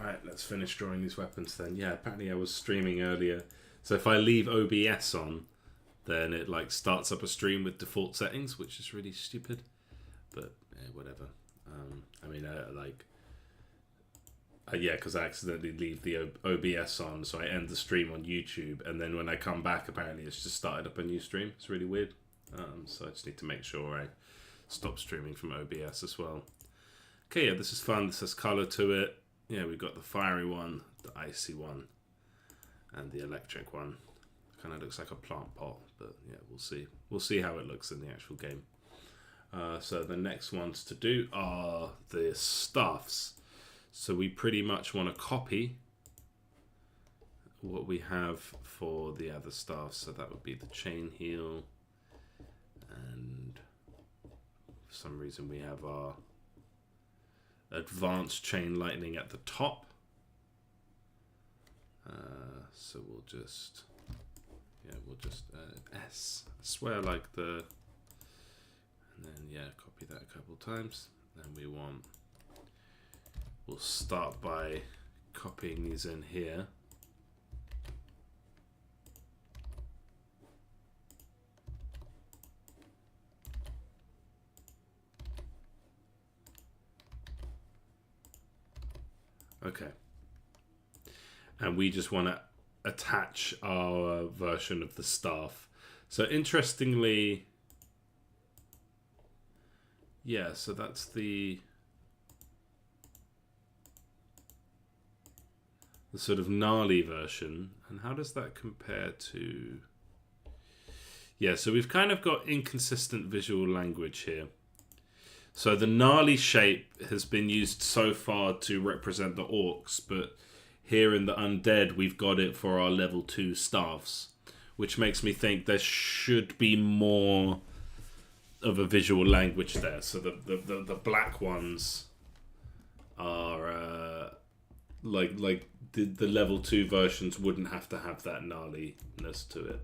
Right, let's finish drawing these weapons then. Yeah, apparently I was streaming earlier. So if I leave OBS on, then it like starts up a stream with default settings, which is really stupid. But yeah, whatever. I mean, yeah, because I accidentally leave the OBS on, so I end the stream on YouTube, and then when I come back, apparently it's just started up a new stream. It's really weird. So I just need to make sure I stop streaming from OBS as well. Okay, yeah, this is fun. This has color to it. Yeah, we've got the fiery one, the icy one, and the electric one. Kind of looks like a plant pot, but yeah, we'll see. We'll see how it looks in the actual game. So the next ones to do are the staffs. So we pretty much want to copy what we have for the other staffs. So that would be the chain heel, and for some reason we have our advanced chain lightning at the top. So we'll just S. I swear, like the, and then yeah, copy that a couple times. Then we'll start by copying these in here. Okay. And we just want to attach our version of the staff. So interestingly, yeah, so that's the sort of gnarly version. And how does that compare to... Yeah, so we've kind of got inconsistent visual language here. So the gnarly shape has been used so far to represent the orcs, but here in the undead, we've got it for our level 2 staffs, which makes me think there should be more of a visual language there. So the black ones are like the level 2 versions wouldn't have to have that gnarliness to it.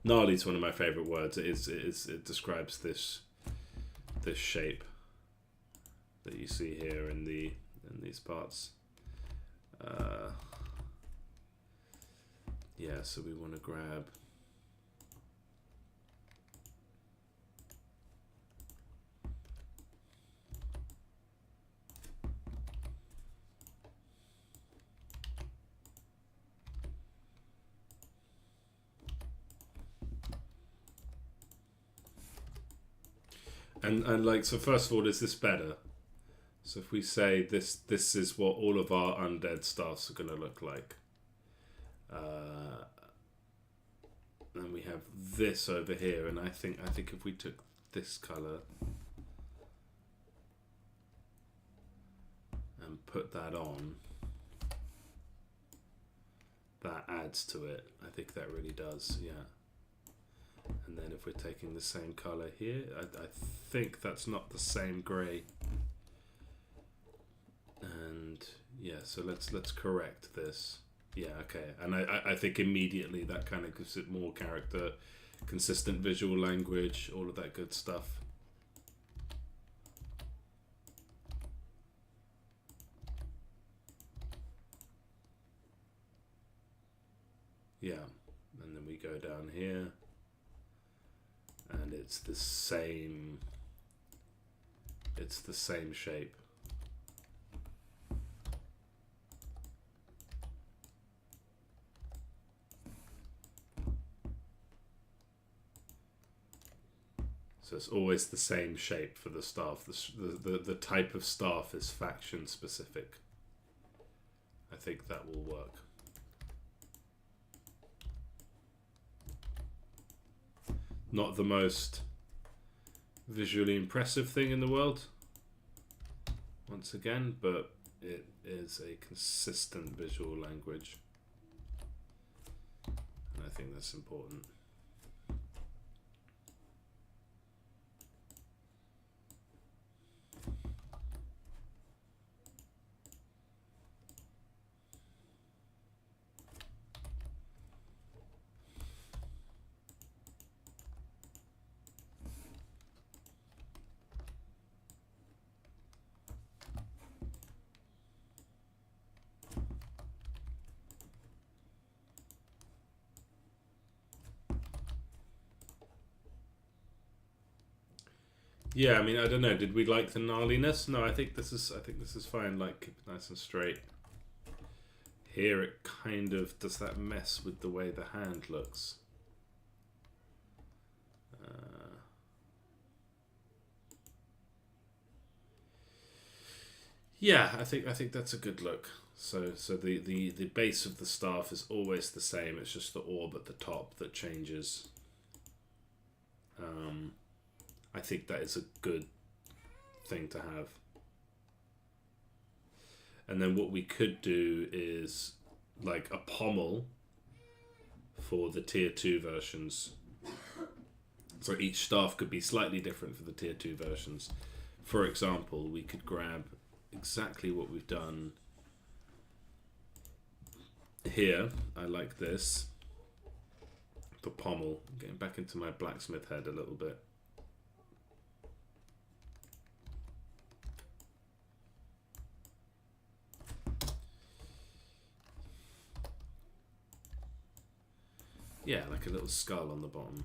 Gnarly is one of my favorite words. It describes this shape that you see here in these parts. Yeah, so we want to grab and like, so first of all, is this better? So if we say this is what all of our undead staffs are going to look like. Then we have this over here, and I think if we took this color and put that on, that adds to it. I think that really does, yeah. And then if we're taking the same color here, I think that's not the same gray. And yeah, so let's correct this. Yeah, okay. And I think immediately that kind of gives it more character, consistent visual language, all of that good stuff. Yeah, and then we go down here, and it's the same shape. So it's always the same shape for the staff. The type of staff is faction specific. I think that will work. Not the most visually impressive thing in the world, once again, but it is a consistent visual language. And I think that's important. Yeah, I mean, I don't know. Did we like the gnarliness? No, I think this is fine. Like, keep it nice and straight. Here, it kind of does that mess with the way the hand looks. Yeah, I think that's a good look. So the base of the staff is always the same. It's just the orb at the top that changes. I think that is a good thing to have. And then what we could do is like a pommel for the tier 2 versions. So each staff could be slightly different for the tier 2 versions. For example, we could grab exactly what we've done here. I like this. The pommel. Getting back into my blacksmith head a little bit. Yeah, like a little skull on the bottom.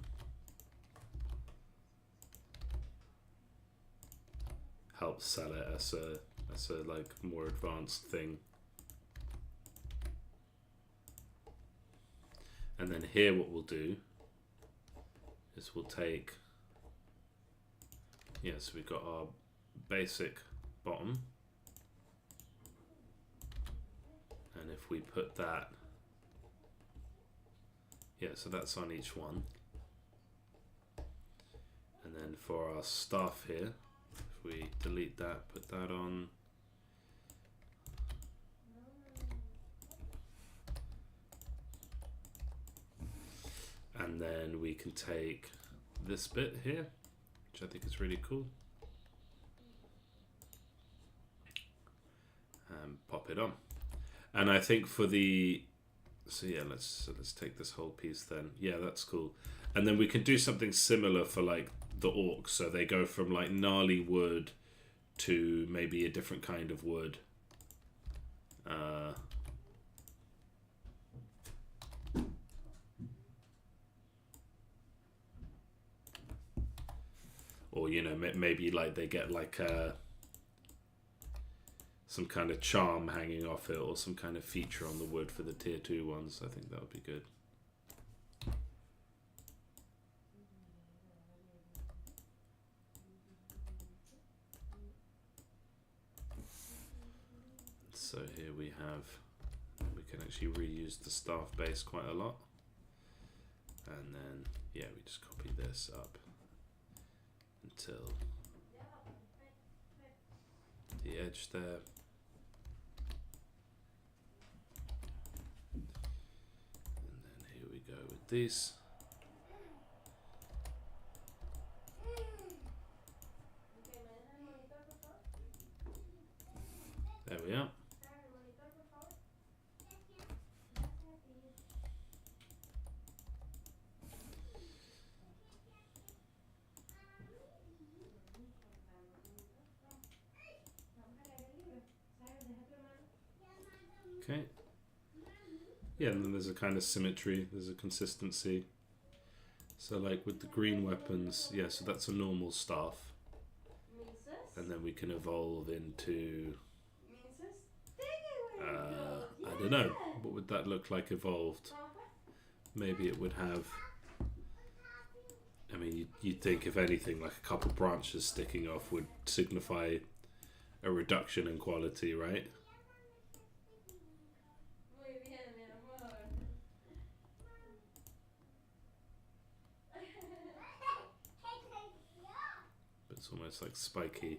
Helps sell it as a like more advanced thing. And then here what we'll do is we'll take, yeah, so we've got our basic bottom. And if we put that, yeah, so that's on each one. And then for our staff here, if we delete that, put that on. And then we can take this bit here, which I think is really cool, and pop it on. And I think for the, so yeah, let's take this whole piece then. Yeah, that's cool. And then we can do something similar for like the orcs. So they go from like gnarly wood to maybe a different kind of wood. Or, you know, maybe like they get like some kind of charm hanging off it, or some kind of feature on the wood for the tier 2 ones. I think that would be good. So here we can actually reuse the staff base quite a lot. And then, yeah, we just copy this up until the edge there. And then here we go with these. There we are. Okay. Yeah, and then there's a kind of symmetry, there's a consistency. So like with the green weapons, yeah, so that's a normal staff. And then we can evolve into, I don't know, what would that look like evolved? Maybe it would have, I mean, you'd think if anything, like a couple branches sticking off would signify a reduction in quality, right? It's almost like spiky.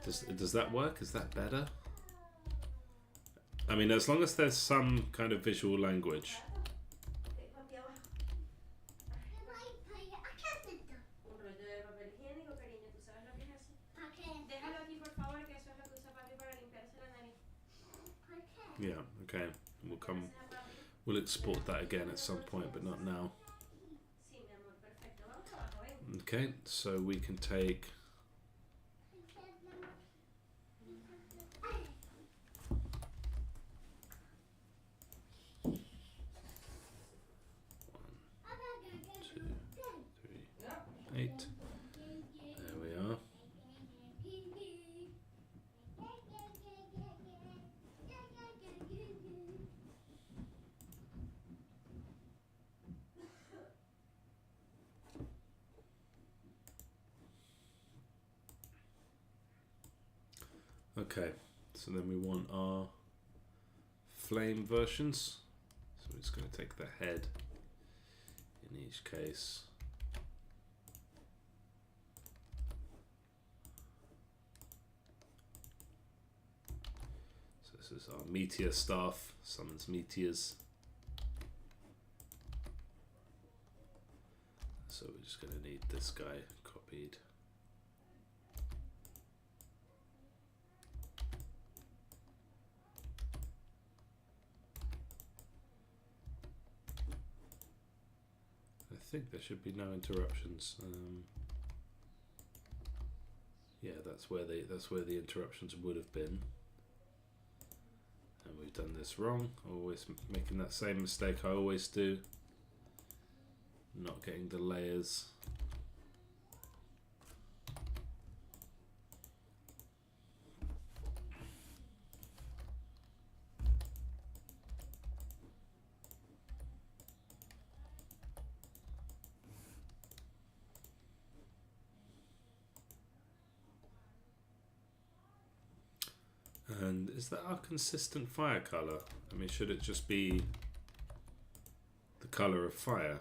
Does that work? Is that better? I mean, as long as there's some kind of visual language. Yeah, okay. We'll export that again at some point, but not now. Okay, so we can take eight. Okay, so then we want our flame versions. So we're just going to take the head in each case. So this is our meteor staff, summons meteors. So we're just going to need this guy copied. I think there should be no interruptions. Yeah, that's where the interruptions would have been. And we've done this wrong. Always making that same mistake I always do. Not getting the layers. And is that our consistent fire color? I mean, should it just be the color of fire?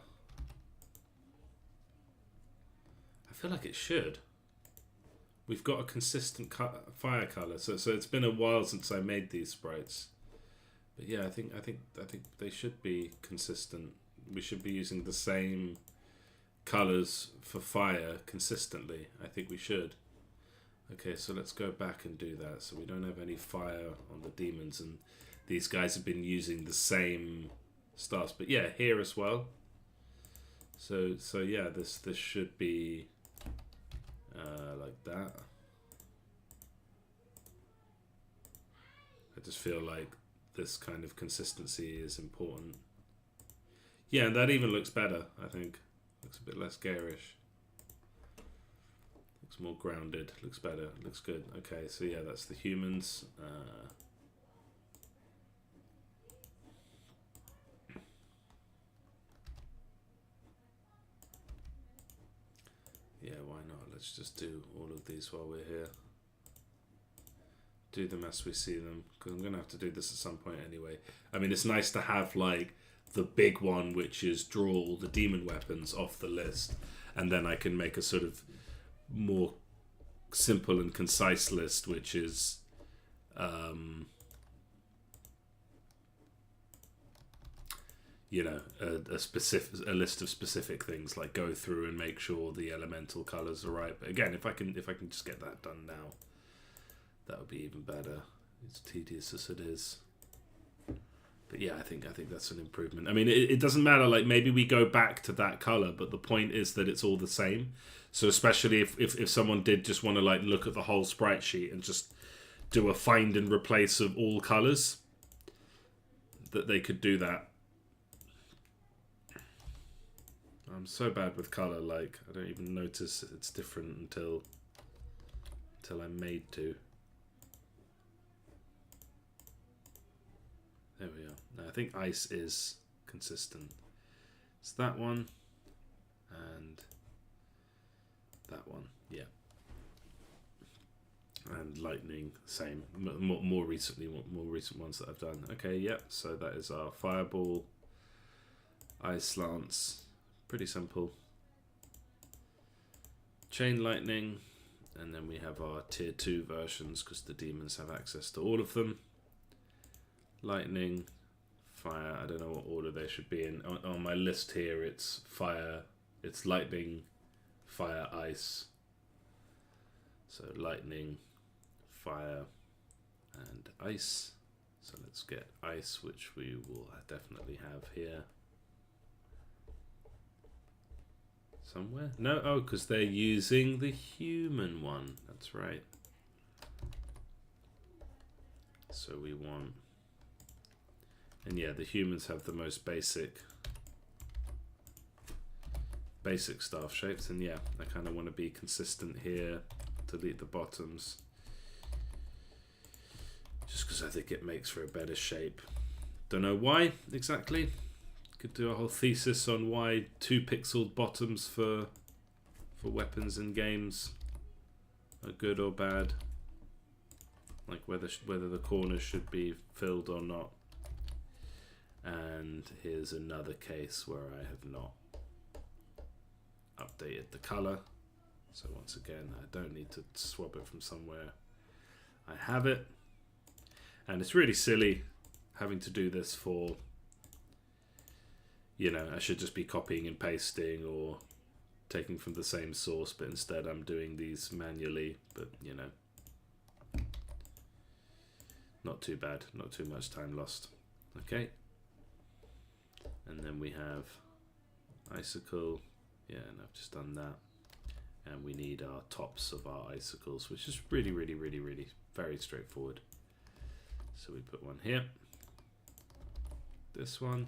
I feel like it should. We've got a consistent fire color, so it's been a while since I made these sprites. But yeah, I think they should be consistent. We should be using the same colors for fire consistently. I think we should. Okay, so let's go back and do that. So we don't have any fire on the demons, and these guys have been using the same stars. But yeah, here as well. So yeah, this should be like that. I just feel like this kind of consistency is important. Yeah, and that even looks better, I think. Looks a bit less garish. Looks more grounded. Looks better. Looks good. Okay, so yeah, that's the humans. Yeah, why not? Let's just do all of these while we're here. Do them as we see them, because I'm going to have to do this at some point anyway. I mean, it's nice to have, like, the big one, which is draw all the demon weapons off the list, and then I can make a sort of more simple and concise list, which is you know, a list of specific things, like go through and make sure the elemental colors are right. But again, if I can just get that done now, that would be even better. It's tedious as it is. But yeah, I think that's an improvement. I mean, it doesn't matter, like maybe we go back to that color, but the point is that it's all the same. So especially if someone did just want to like look at the whole sprite sheet and just do a find and replace of all colors, that they could do that. I'm so bad with color, like I don't even notice it's different until I'm made to. There we are. Now, I think ice is consistent. It's that one and that one, yeah. And lightning, same. More recent ones that I've done. Okay, yeah. So that is our fireball, ice lance. Pretty simple. Chain lightning, and then we have our tier 2 versions because the demons have access to all of them. Lightning, fire, I don't know what order they should be in. On my list here, it's fire, it's lightning, fire, ice. So lightning, fire, and ice. So let's get ice, which we will definitely have here. Somewhere? No, oh, because they're using the human one. That's right. So we want... And yeah, the humans have the most basic staff shapes. And yeah, I kind of want to be consistent here. Delete the bottoms. Just because I think it makes for a better shape. Don't know why exactly. Could do a whole thesis on why 2 pixeled bottoms for weapons in games are good or bad. like whether the corners should be filled or not. And here's another case where I have not updated the color. So once again, I don't need to swap it from somewhere. I have it. And it's really silly having to do this for, you know, I should just be copying and pasting or taking from the same source, but instead I'm doing these manually, but you know, not too bad, not too much time lost. Okay. And then we have icicle. Yeah, and I've just done that. And we need our tops of our icicles, which is really very straightforward. So we put one here. This one.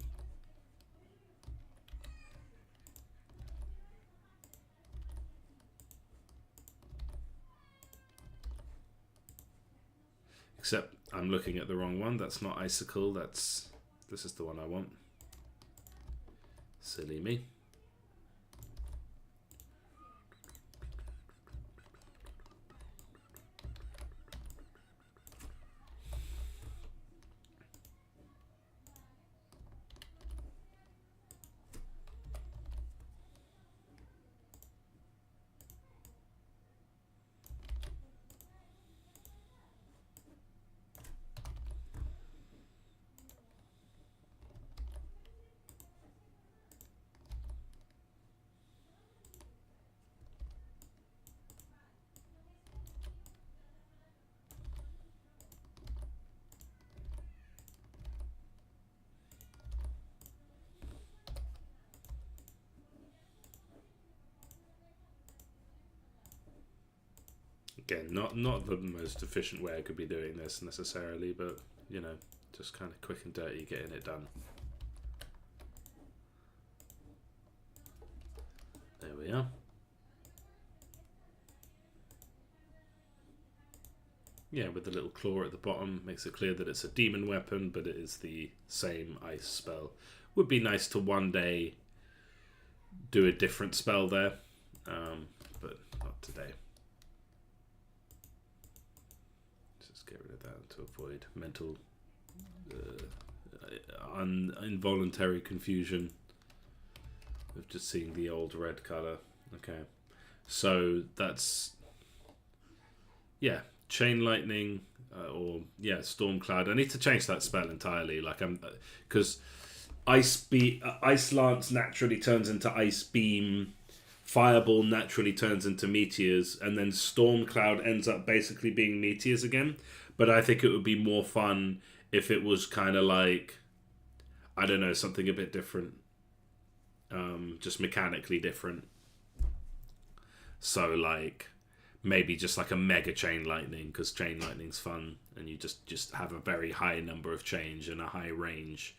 Except I'm looking at the wrong one. That's not icicle. This is the one I want. Silly me. Again, not the most efficient way I could be doing this necessarily, but you know, just kind of quick and dirty getting it done. There we are. Yeah, with the little claw at the bottom, makes it clear that it's a demon weapon, but it is the same ice spell. Would be nice to one day do a different spell there, but not today. Get rid of that to avoid mental involuntary confusion of just seeing the old red color. Okay, so that's, yeah, chain lightning or yeah, storm cloud. I need to change that spell entirely, like because ice lance naturally turns into ice beam, fireball naturally turns into meteors, and then storm cloud ends up basically being meteors again. But I think it would be more fun if it was kind of like, I don't know, something a bit different, just mechanically different. So like maybe just like a mega chain lightning, because chain lightning's fun, and you just have a very high number of chains and a high range,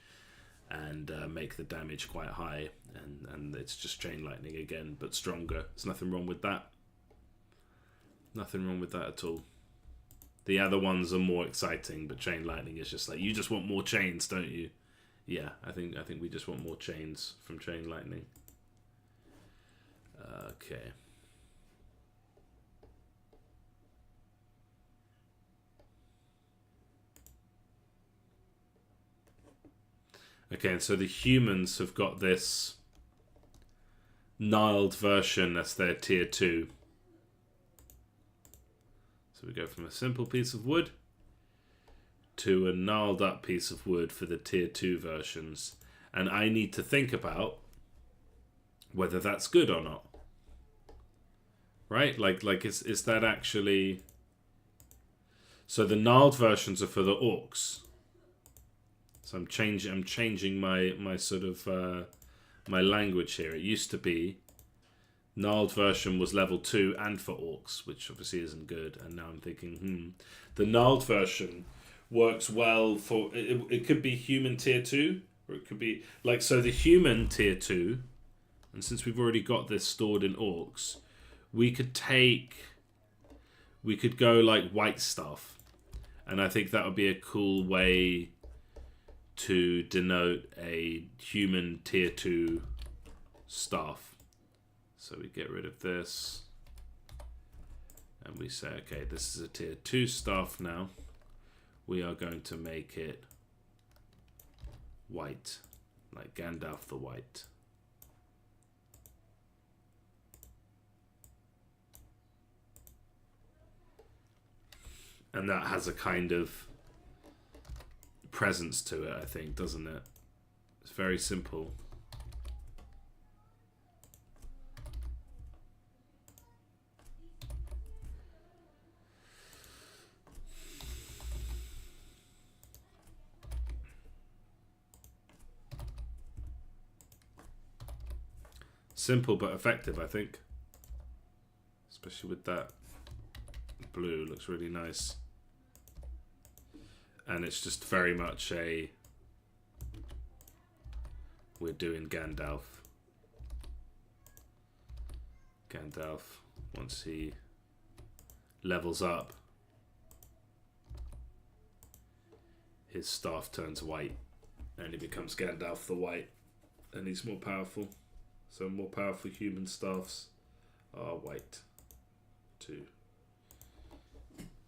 and make the damage quite high, and it's just chain lightning again, but stronger. There's nothing wrong with that. Nothing wrong with that at all. The other ones are more exciting, but chain lightning is just like, you just want more chains, don't you? Yeah, I think we just want more chains from chain lightning. Okay. Okay, and so the humans have got this gnarled version that's their tier 2. So we go from a simple piece of wood to a gnarled up piece of wood for the tier 2 versions. And I need to think about whether that's good or not. Right? Like is that actually... So the gnarled versions are for the orcs. So I'm changing my sort of my language here. It used to be gnarled version was level 2 and for orcs, which obviously isn't good. And now I'm thinking, the gnarled version works well for it could be human tier 2, or it could be like, so the human tier 2, and since we've already got this stored in orcs, we could go like white stuff, and I think that would be a cool way to denote a human tier 2 staff. So we get rid of this, and we say, okay, this is a tier 2 staff now. we are going to make it white, like Gandalf the White. And that has a kind of presence to it, I think, doesn't it? It's very simple. Simple but effective, I think. Especially with that blue, looks really nice. And it's just very much a, we're doing Gandalf. Gandalf, once he levels up, his staff turns white and he becomes Gandalf the White, and he's more powerful. So more powerful human staffs are white, to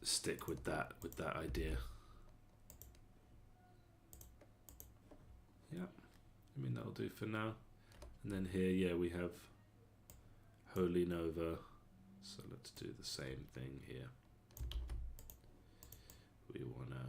stick with that idea. Yeah, I mean that'll do for now. And then here, yeah, we have Holy Nova. So let's do the same thing here. We wanna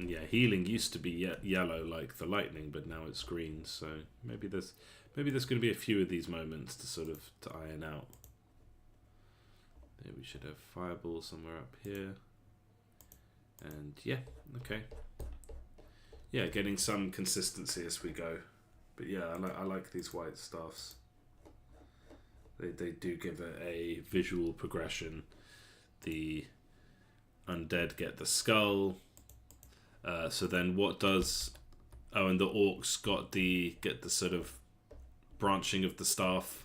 yeah, healing used to be yellow like the lightning, but now it's green. So maybe there's going to be a few of these moments to sort of to iron out. Maybe we should have fireball somewhere up here. And yeah, okay. Yeah, getting some consistency as we go. But yeah, I like these white staffs. They do give it a visual progression. The undead get the skull. So then what does... Oh, and the orcs get the sort of branching of the staff.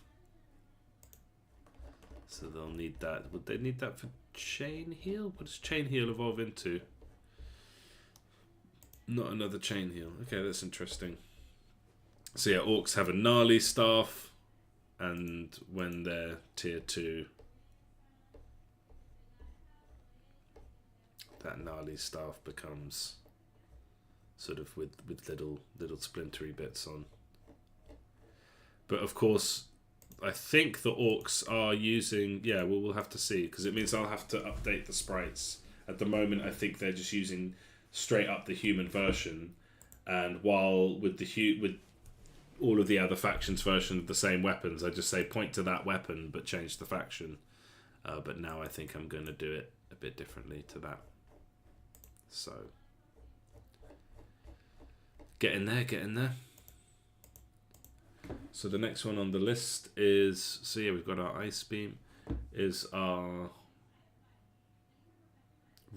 So they'll need that. Would they need that for chain heal? What does chain heal evolve into? Not another chain heal. Okay, that's interesting. So yeah, orcs have a gnarly staff. And when they're tier 2... that gnarly staff becomes sort of with little splintery bits on. But of course, I think the orcs are using... Yeah, well, we'll have to see, because it means I'll have to update the sprites. At the moment, I think they're just using straight up the human version, and while with all of the other factions' version of the same weapons, I just say point to that weapon, but change the faction. But now I think I'm going to do it a bit differently to that. So, get in there. So the next one on the list is, so yeah, we've got our Ice Beam, is our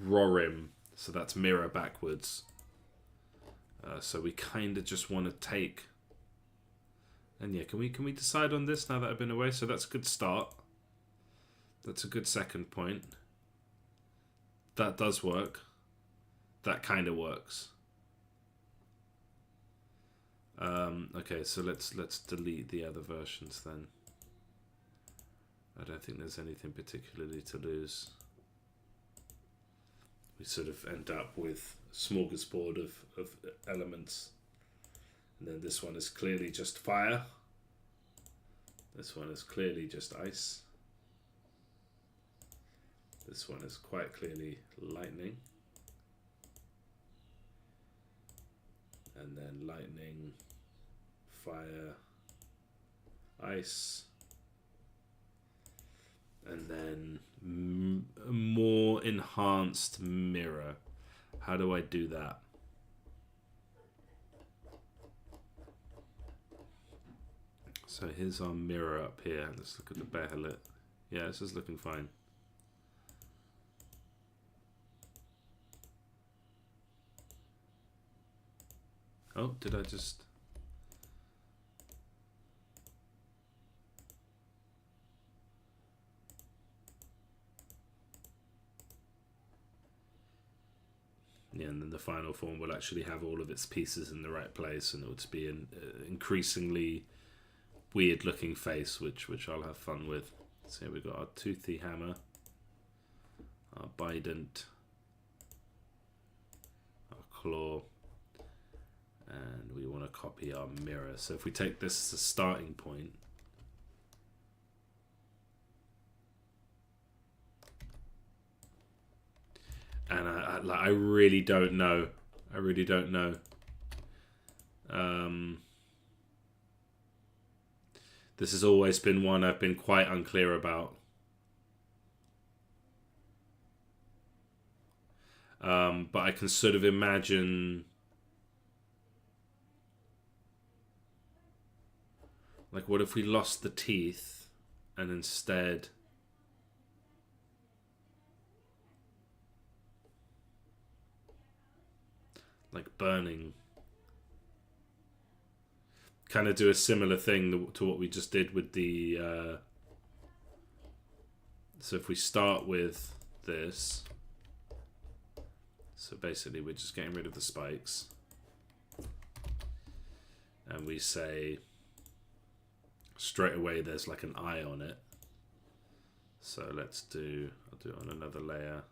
Rorim. So that's mirror backwards. So we kind of just want to take, and yeah, can we decide on this now that I've been away? So that's a good start. That's a good second point. That does work. That kind of works. Okay, so let's delete the other versions then. I don't think there's anything particularly to lose. We sort of end up with a smorgasbord of elements. And then this one is clearly just fire. This one is clearly just ice. This one is quite clearly lightning. And then lightning, fire, ice, and then a more enhanced mirror. How do I do that? So here's our mirror up here. Let's look at the Behelit. Yeah, this is looking fine. Oh, did I just... Yeah, and then the final form will actually have all of its pieces in the right place, and it would be an increasingly weird looking face, which I'll have fun with. So here we've got our toothy hammer, our bident, our claw, and we want to copy our mirror. So if we take this as a starting point, and I really don't know. I really don't know. This has always been one I've been quite unclear about. But I can sort of imagine, like, what if we lost the teeth and instead like burning, kind of do a similar thing to what we just did with the so if we start with this, so basically we're just getting rid of the spikes, and we say straight away there's like an eye on it. So let's do, I'll do it on another layer,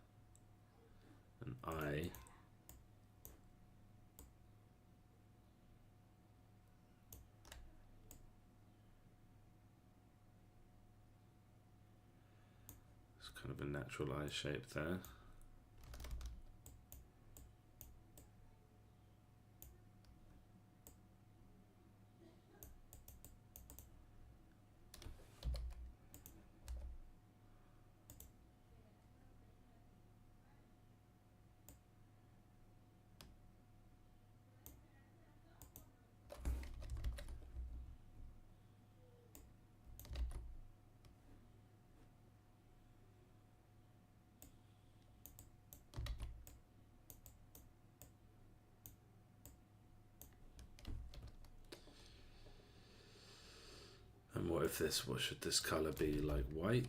an eye. It's kind of a natural eye shape there. And what if this, what should this color be, like white?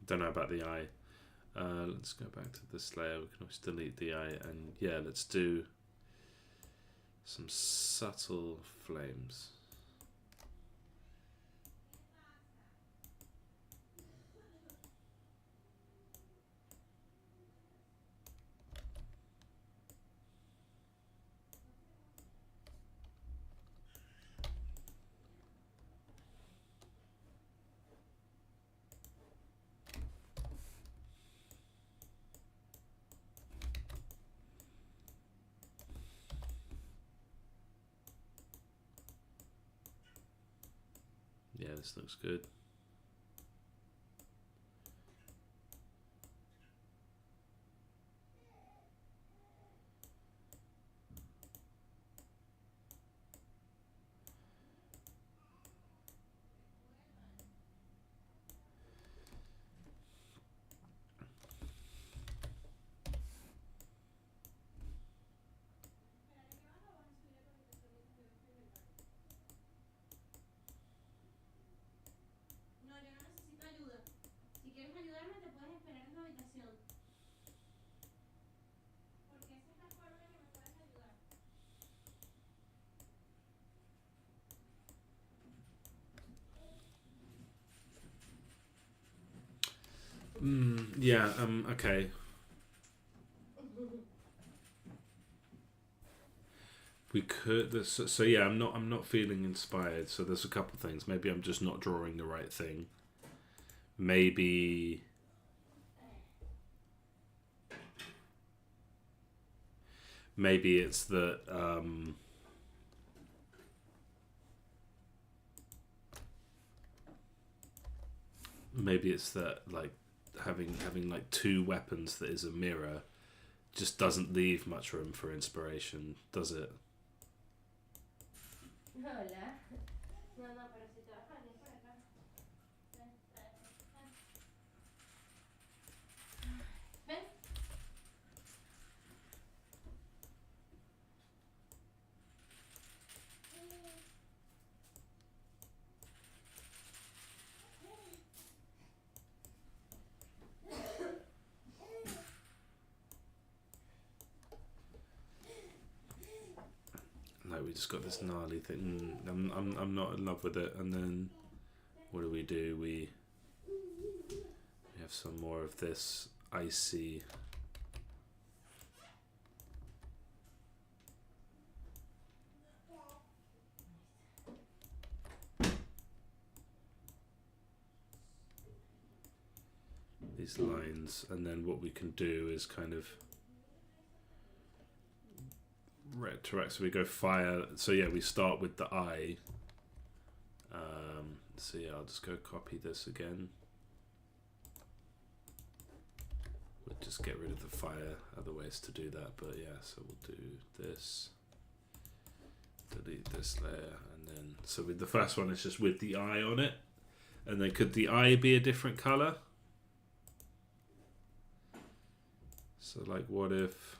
Don't know about the eye. Let's go back to this layer. We can always delete the eye, and yeah, let's do some subtle flames. Yeah, this looks good. Yeah, okay. We could, so yeah, I'm not feeling inspired. So there's a couple things. Maybe I'm just not drawing the right thing. Maybe it's that maybe it's that like having like two weapons that is a mirror just doesn't leave much room for inspiration, does it? Hola. No, we just got this gnarly thing. I'm not in love with it. And then what do? We have some more of this icy. These lines, and then what we can do is kind of retroact. So we go fire. So yeah, we start with the eye. So yeah, I'll just go copy this again. We'll just get rid of the fire. Other ways to do that, but yeah. So we'll do this. Delete this layer, and then so with the first one, it's just with the eye on it. And then could the eye be a different color? So like, what if?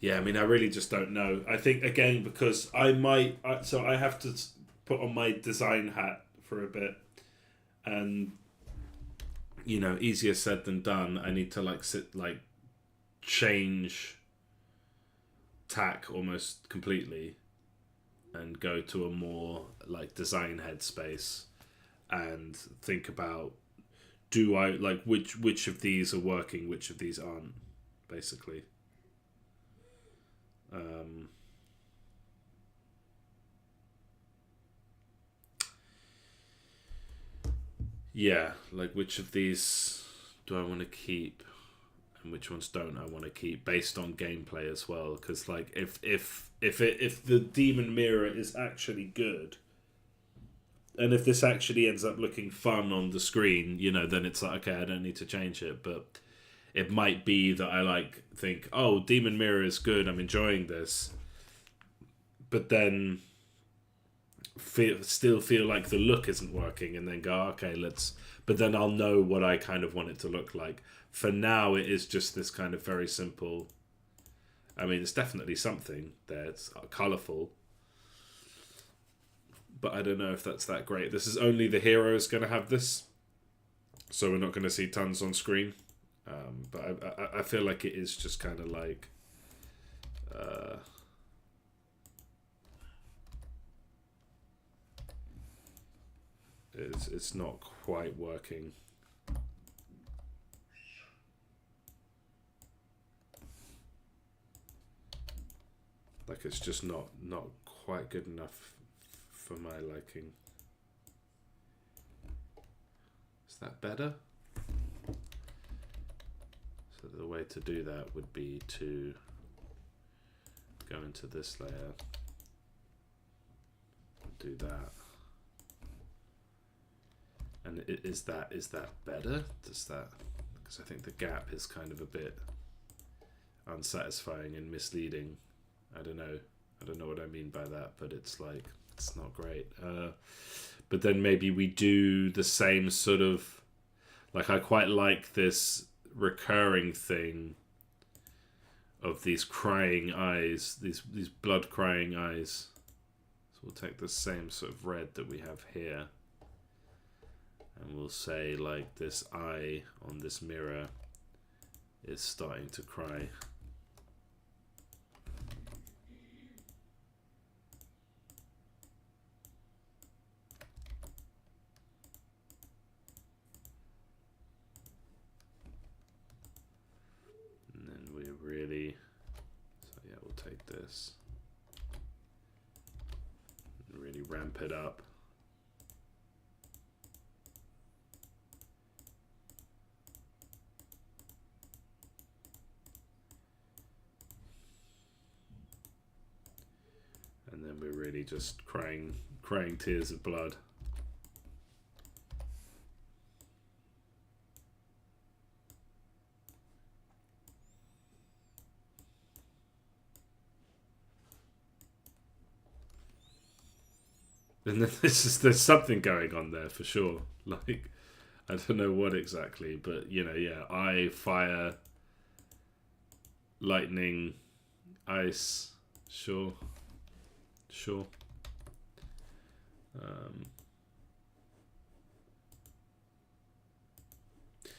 Yeah, I mean, I really just don't know. I think, again, because I have to put on my design hat for a bit, and you know, easier said than done. I need to change tack almost completely and go to a more like design headspace and think about, do I like which of these are working, which of these aren't, basically. Yeah, like which of these do I want to keep and which ones don't I want to keep, based on gameplay as well, because like if the demon mirror is actually good, and if this actually ends up looking fun on the screen, you know, then it's like, okay, I don't need to change it. But it might be that I think, oh, demon mirror is good, I'm enjoying this, but then still feel like the look isn't working, and then go, okay, but then I'll know what I kind of want it to look like. For now, it is just this kind of very simple. I mean, it's definitely something there. It's colourful, but I don't know if that's that great. This is only the hero is going to have this, so we're not going to see tons on screen. But I feel like it is just kind of like. It's not quite working. Like, it's just not quite good enough for my liking. Is that better? So the way to do that would be to go into this layer, do that. And is that better? Does that, because I think the gap is kind of a bit unsatisfying and misleading. I don't know what I mean by that, but it's like, it's not great. But then maybe we do the same sort of, like, I quite like this recurring thing of these crying eyes, these blood crying eyes. So we'll take the same sort of red that we have here, and we'll say like this eye on this mirror is starting to cry. And then we really, so yeah, we'll take this and really ramp it up. And then we're really just crying tears of blood. And then there's something going on there for sure. Like, I don't know what exactly, but you know, yeah, fire, lightning, ice, sure.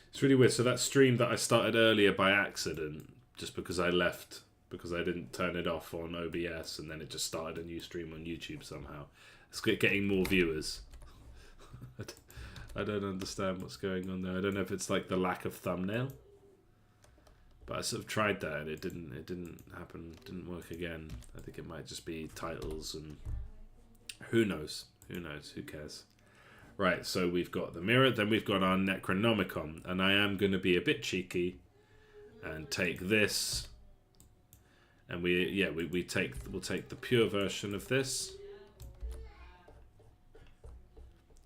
It's really weird. So that stream that I started earlier by accident, just because I left, because I didn't turn it off on OBS, and then it just started a new stream on YouTube somehow. It's getting more viewers. I don't understand what's going on there. I don't know if it's like the lack of thumbnail, but I sort of tried that and it didn't happen. Didn't work again. I think it might just be titles and who knows. Who cares? Right, so we've got the mirror, then we've got our Necronomicon, and I am going to be a bit cheeky and take this, and we'll take the pure version of this.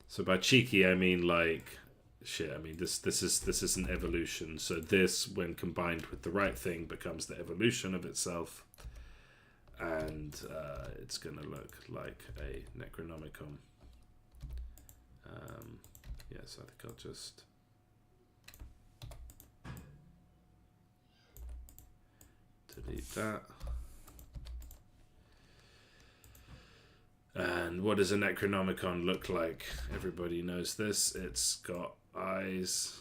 So by cheeky, I mean like shit. I mean this is an evolution. So this, when combined with the right thing, becomes the evolution of itself, and it's going to look like a Necronomicon. Yes, I think I'll just delete that. And what does a Necronomicon look like? Everybody knows this. It's got eyes,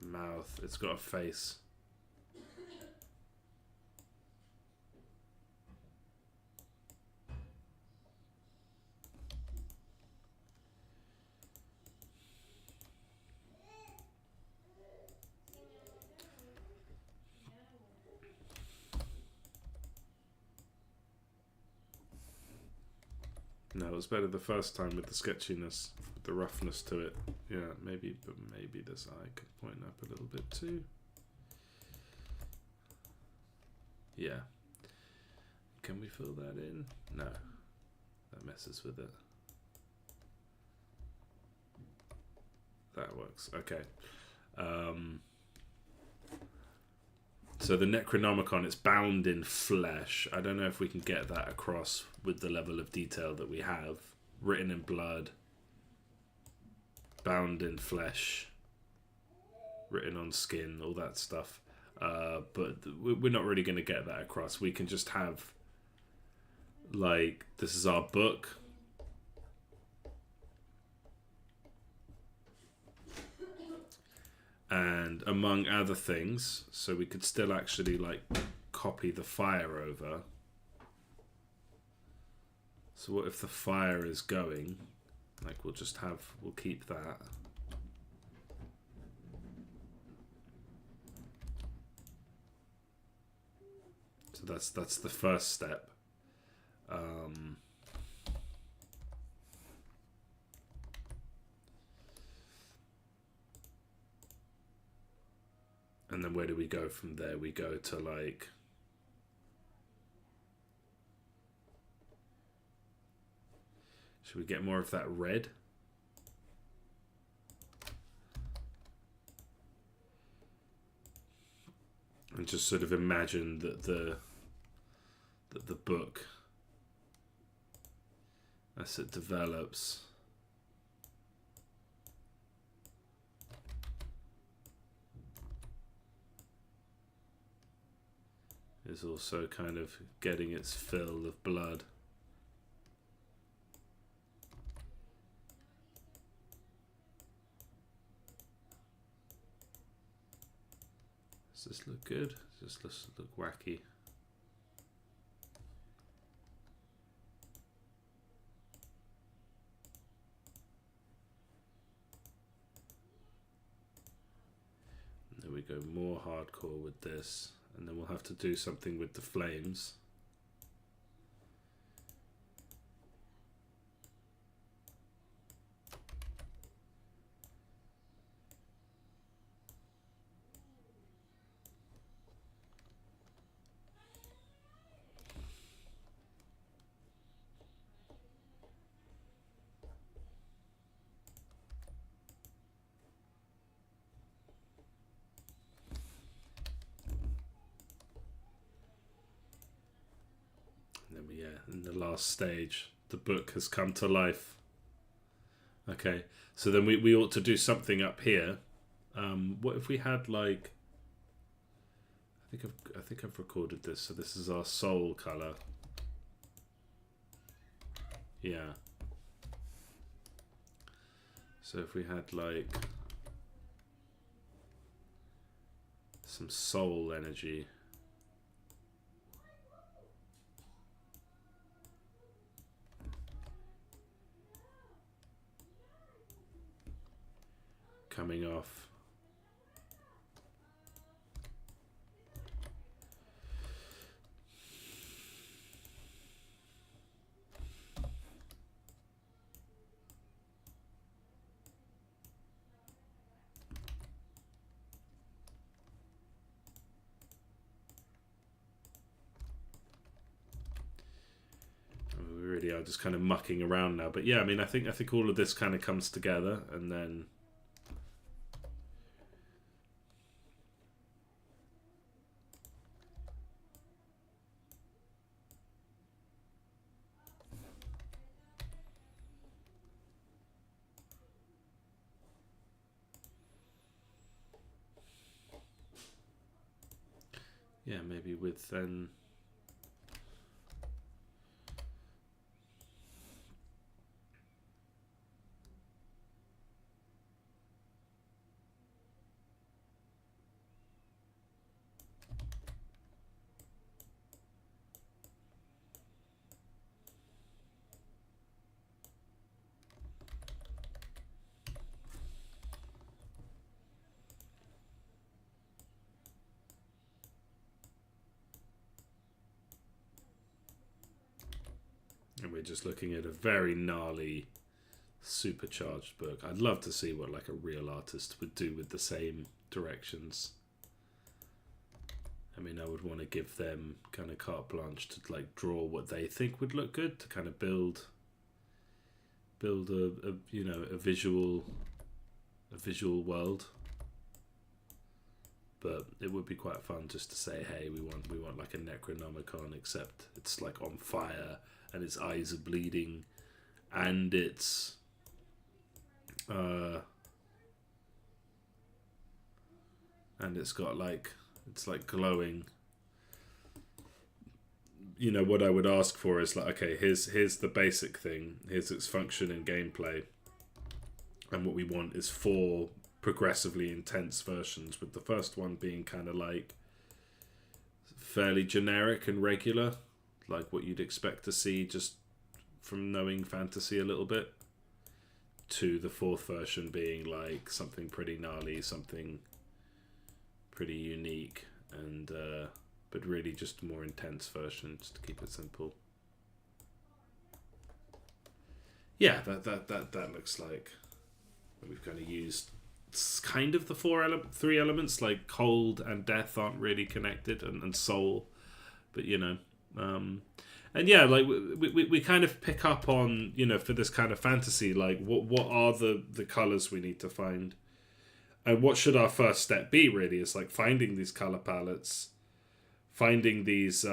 mouth, it's got a face. No, it was better the first time with the sketchiness, with the roughness to it. Yeah, maybe, but maybe this eye could point up a little bit too. Yeah. Can we fill that in? No. That messes with it. That works. Okay. So the Necronomicon, it's bound in flesh. I don't know if we can get that across with the level of detail that we have. Written in blood. Bound in flesh. Written on skin, all that stuff. But we're not really going to get that across. We can just have, like, this is our book. And among other things, so we could still actually like copy the fire over. So what if the fire is going? Like we'll keep that. So that's the first step. And then where do we go from there? We go to like... Should we get more of that red? And just sort of imagine that the book, as it develops, is also kind of getting its fill of blood. Does this look good? Does this look wacky? And then we go more hardcore with this. And then we'll have to do something with the flames. then in the last stage, the book has come to life. Okay, so then we ought to do something up here. What if we had like? I think I've recorded this. So this is our soul color. Yeah. So if we had like some soul energy. Coming off. We really are just kind of mucking around now, but yeah, I mean, I think all of this kind of comes together, and then yeah, maybe with then. And we're just looking at a very gnarly, supercharged book. I'd love to see what like a real artist would do with the same directions. I mean, I would want to give them kind of carte blanche to like draw what they think would look good, to kind of build a you know, a visual world. But it would be quite fun just to say, hey, we want like a Necronomicon, except it's like on fire and its eyes are bleeding, and it's got like, it's like glowing. You know, what I would ask for is like, okay, here's the basic thing, here's its function and gameplay, and what we want is 4 progressively intense versions, with the first one being kind of like fairly generic and regular, like what you'd expect to see just from knowing fantasy a little bit, to the 4th version being like something pretty gnarly, something pretty unique, and but really just a more intense version, just to keep it simple. Yeah, that looks like we've kind of used kind of the 3 elements, like cold and death aren't really connected, and soul, but you know, and yeah, like we kind of pick up on, you know, for this kind of fantasy, like what are the colors we need to find, and what should our first step be, really, is like finding these color palettes, finding these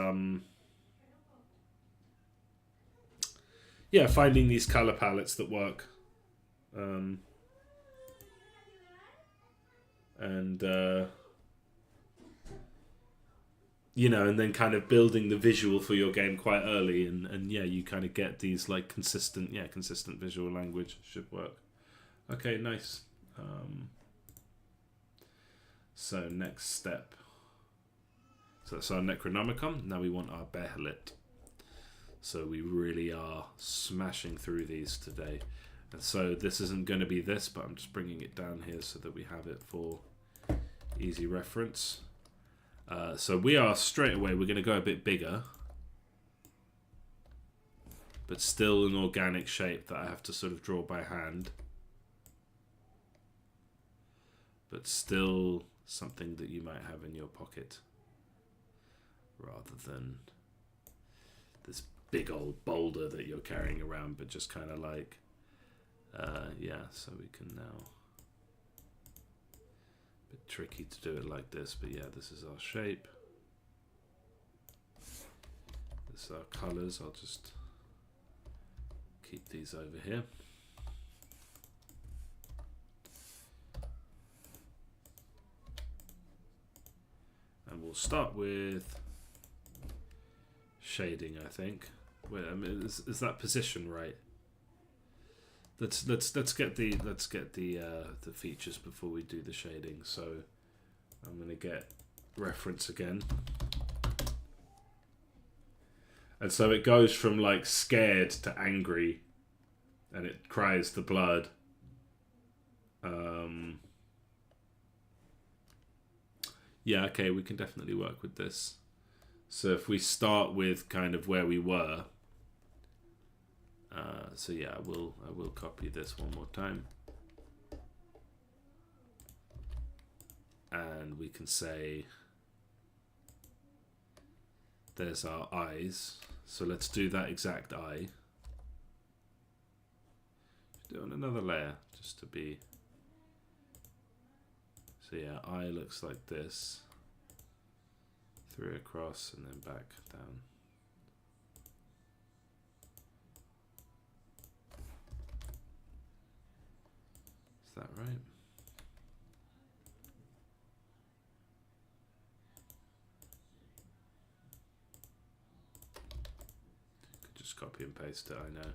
finding these color palettes that work, and you know, and then kind of building the visual for your game quite early, and yeah, you kind of get these like consistent visual language should work. Okay, nice. So next step. So that's our Necronomicon. Now we want our Behelit. So we really are smashing through these today. And so this isn't going to be this, but I'm just bringing it down here so that we have it for easy reference. So we are straight away, we're going to go a bit bigger, but still an organic shape that I have to sort of draw by hand, but still something that you might have in your pocket, rather than this big old boulder that you're carrying around, but just kind of like, yeah, so we can now, a bit tricky to do it like this, but yeah, this is our shape. This are colours. I'll just keep these over here. And we'll start with shading, I think. Wait, I mean, is that position right? Let's get the features before we do the shading. So I'm gonna get reference again. And so it goes from like scared to angry, and it cries the blood. Yeah, okay, we can definitely work with this. So if we start with kind of where we were, so yeah, I will copy this one more time, and we can say there's our eyes. So let's do that exact eye. Do it on another layer just to be. So yeah, eye looks like this. Through across and then back down. Is that right? Could just copy and paste it, I know.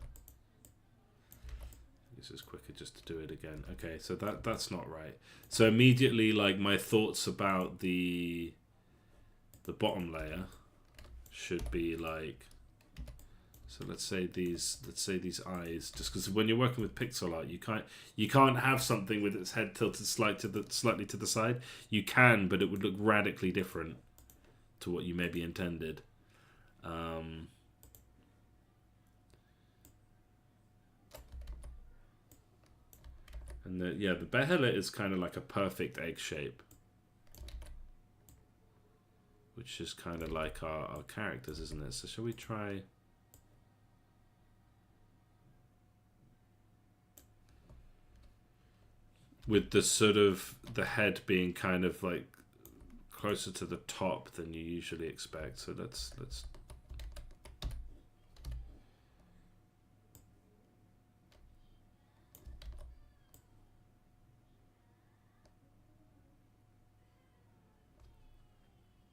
This is quicker just to do it again. Okay, so that's not right. So immediately, like, my thoughts about the bottom layer should be like, so let's say these eyes, just because when you're working with pixel art, you can't have something with its head tilted slightly to the side. You can, but it would look radically different to what you maybe intended. And the behele is kind of like a perfect egg shape, which is kind of like our characters, isn't it? So shall we try? With the sort of the head being kind of like closer to the top than you usually expect. So let's.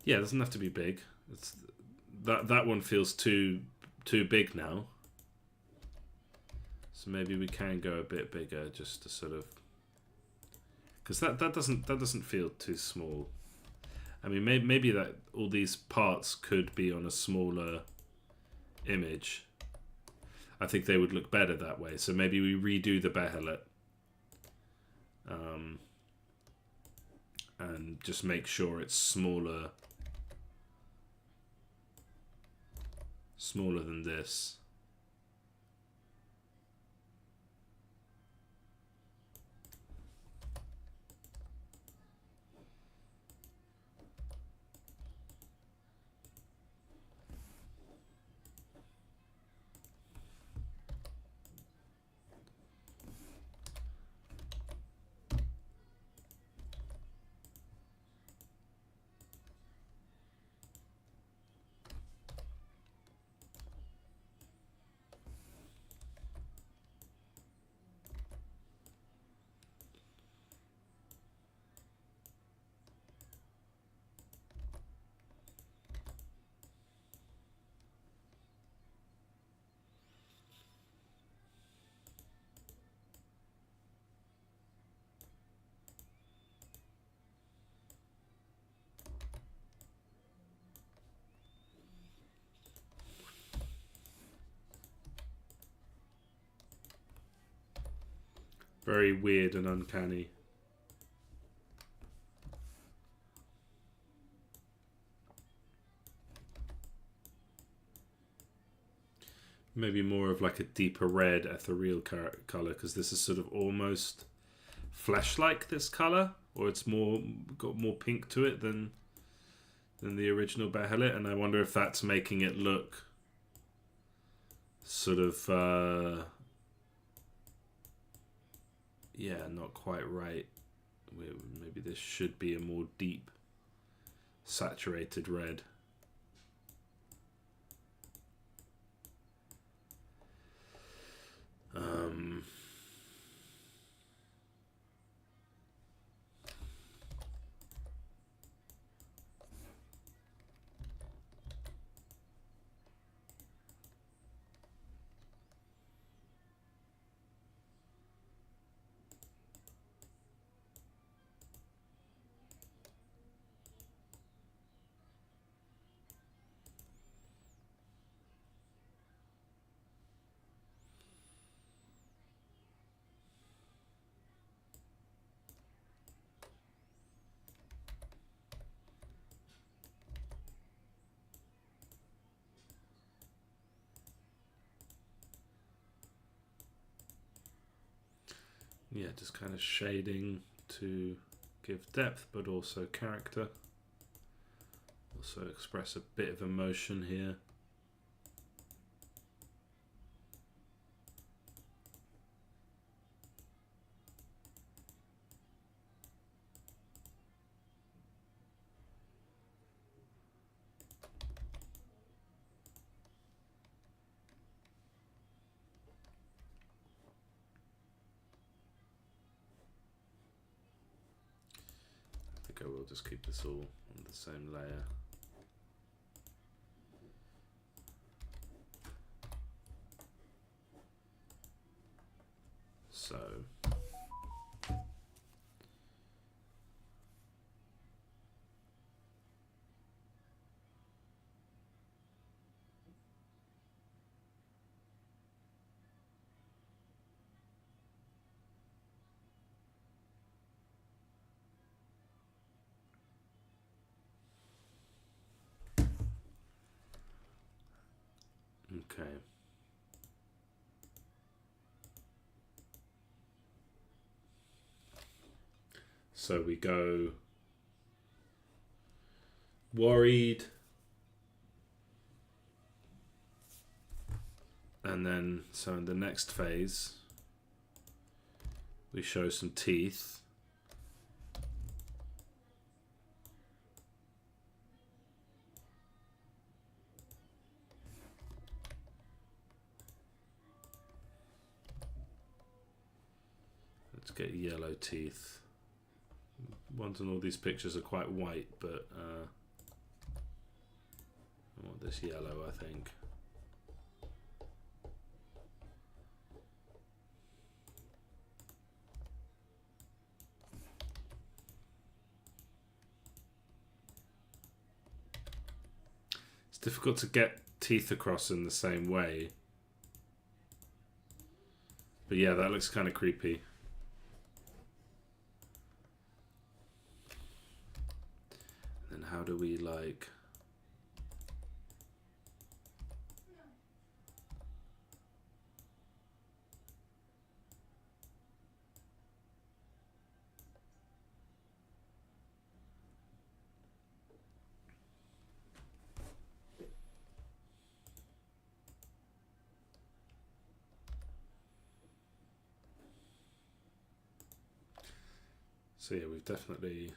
Yeah, it doesn't have to be big. It's that one feels too big now. So maybe we can go a bit bigger just to sort of, because that doesn't feel too small. I mean, maybe that all these parts could be on a smaller image. I think they would look better that way. So maybe we redo the behelet. And just make sure it's smaller than this. Very weird and uncanny. Maybe more of like a deeper red ethereal color, because this is sort of almost flesh-like, this color, or it's got more pink to it than the original behelet, and I wonder if that's making it look sort of yeah, not quite right. Maybe this should be a more deep saturated red. yeah, just kind of shading to give depth but also character. Also express a bit of emotion here. I will just keep this all on the same layer. So okay. So we go worried, and then so in the next phase we show some teeth. Let's get yellow teeth. Ones in all these pictures are quite white, but I want this yellow, I think. It's difficult to get teeth across in the same way. But yeah, that looks kind of creepy. And how do we like... So yeah, we've definitely...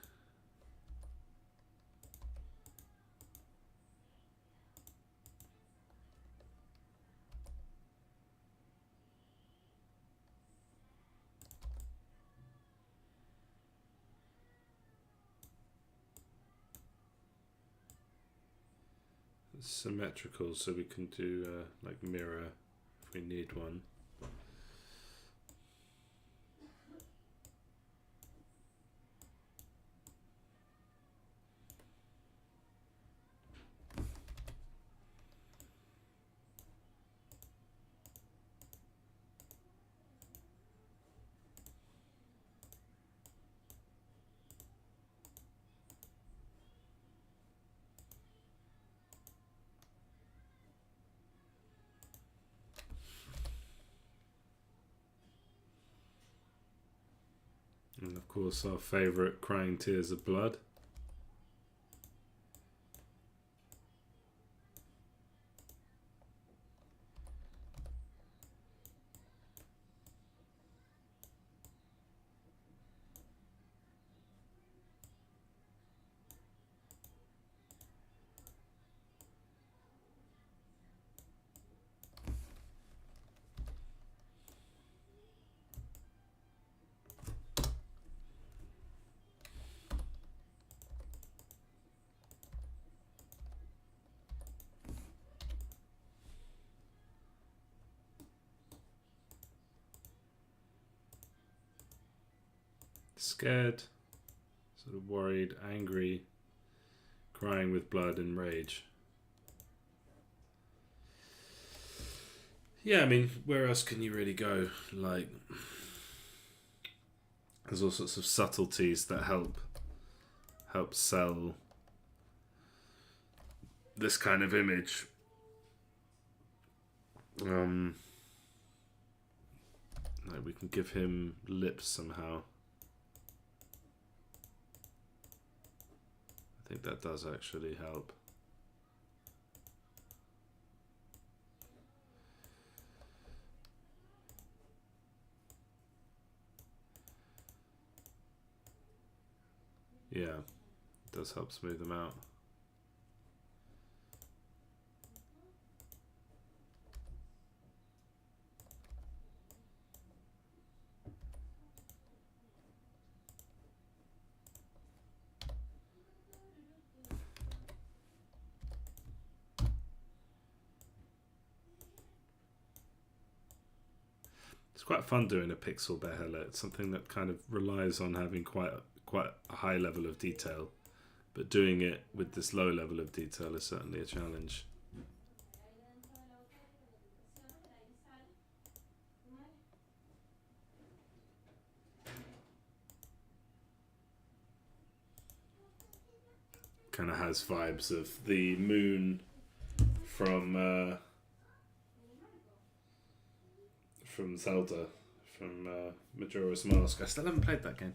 symmetrical, so we can do like mirror if we need one. And of course our favourite, crying tears of blood. Scared, sort of worried, angry, crying with blood and rage. Yeah, I mean, where else can you really go? Like, there's all sorts of subtleties that help sell this kind of image. Like we can give him lips somehow. I think that does actually help. Yeah, it does help smooth them out. It's quite fun doing a pixel bear hello. It's something that kind of relies on having quite a high level of detail, but doing it with this low level of detail is certainly a challenge. Kind of has vibes of the moon from Zelda, from Majora's Mask. I still haven't played that game.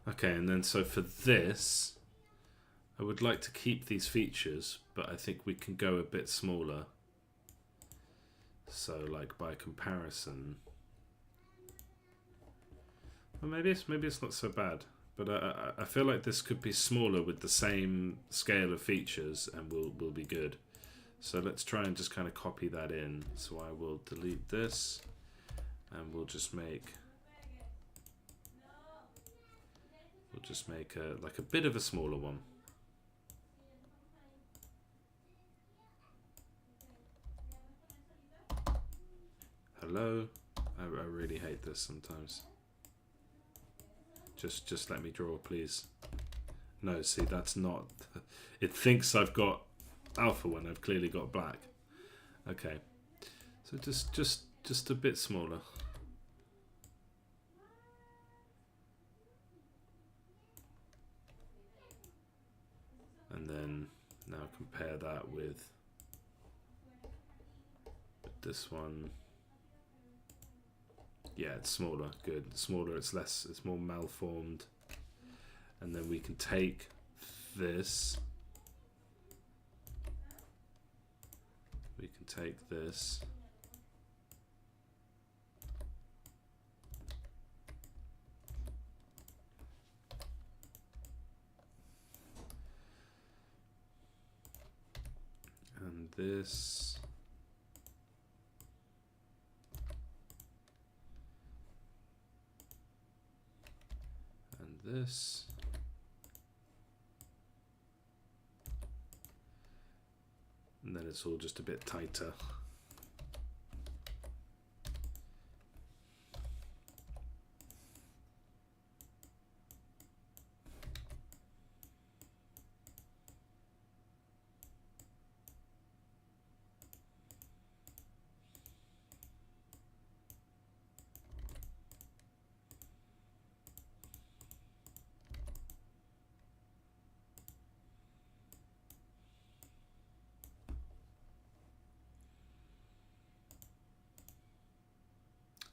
Okay, and then so for this, I would like to keep these features, but I think we can go a bit smaller. So, like by comparison, well, maybe it's not so bad. But I feel like this could be smaller with the same scale of features, and will be good. So let's try and just kind of copy that in. So I will delete this, and we'll just make like a bit of a smaller one. Hello. I really hate this sometimes. Just let me draw, please. No, see, that's not. It thinks I've got alpha when I've clearly got black. Okay, so just a bit smaller. And then now compare that with this one. Yeah, it's smaller. Good. It's smaller. It's less. It's more malformed. And then we can take this. We can take this. And this. This, and then it's all just a bit tighter.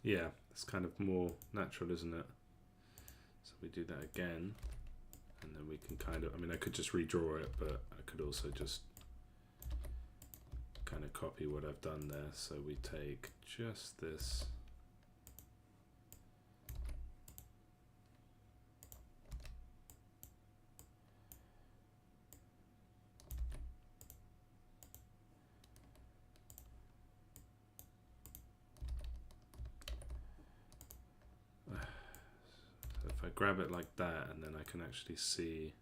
Yeah, it's kind of more natural, isn't it? So we do that again, and then we can kind of, I mean, I could just redraw it, but I could also just kind of copy what I've done there. So we take just this. If I grab it like that, and then I can actually see.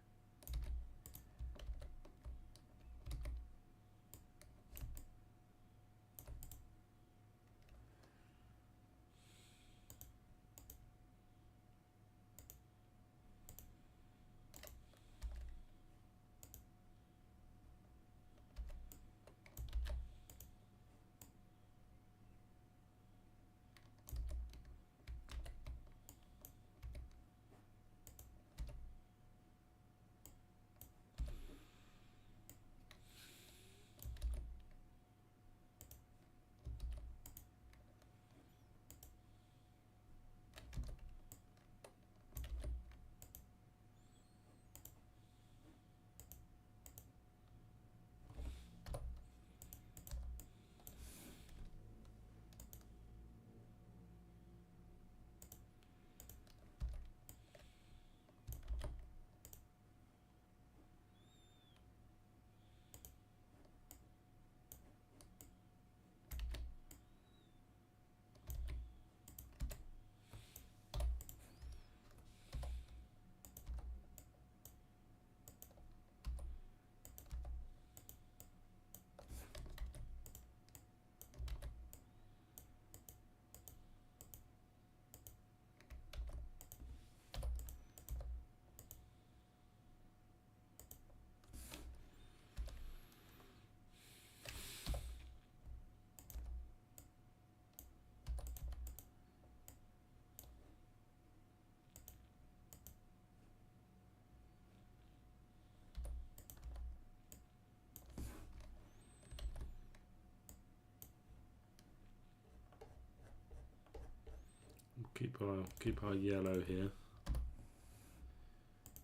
keep our yellow here.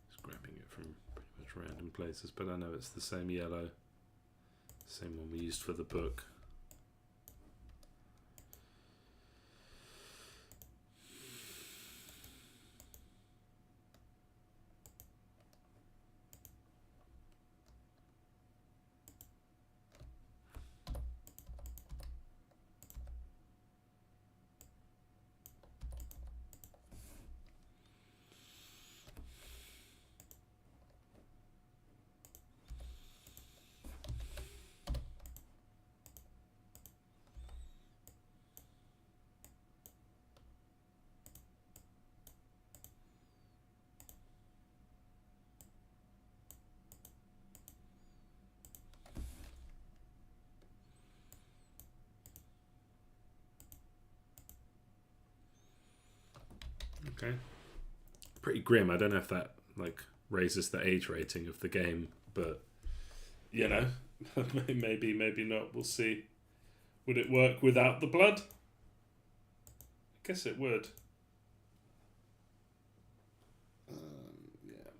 Just grabbing it from pretty much random places, but I know it's the same yellow, same one we used for the book. Okay. Pretty grim. I don't know if that like raises the age rating of the game, but you know, maybe not. We'll see. Would it work without the blood? I guess it would. Yeah.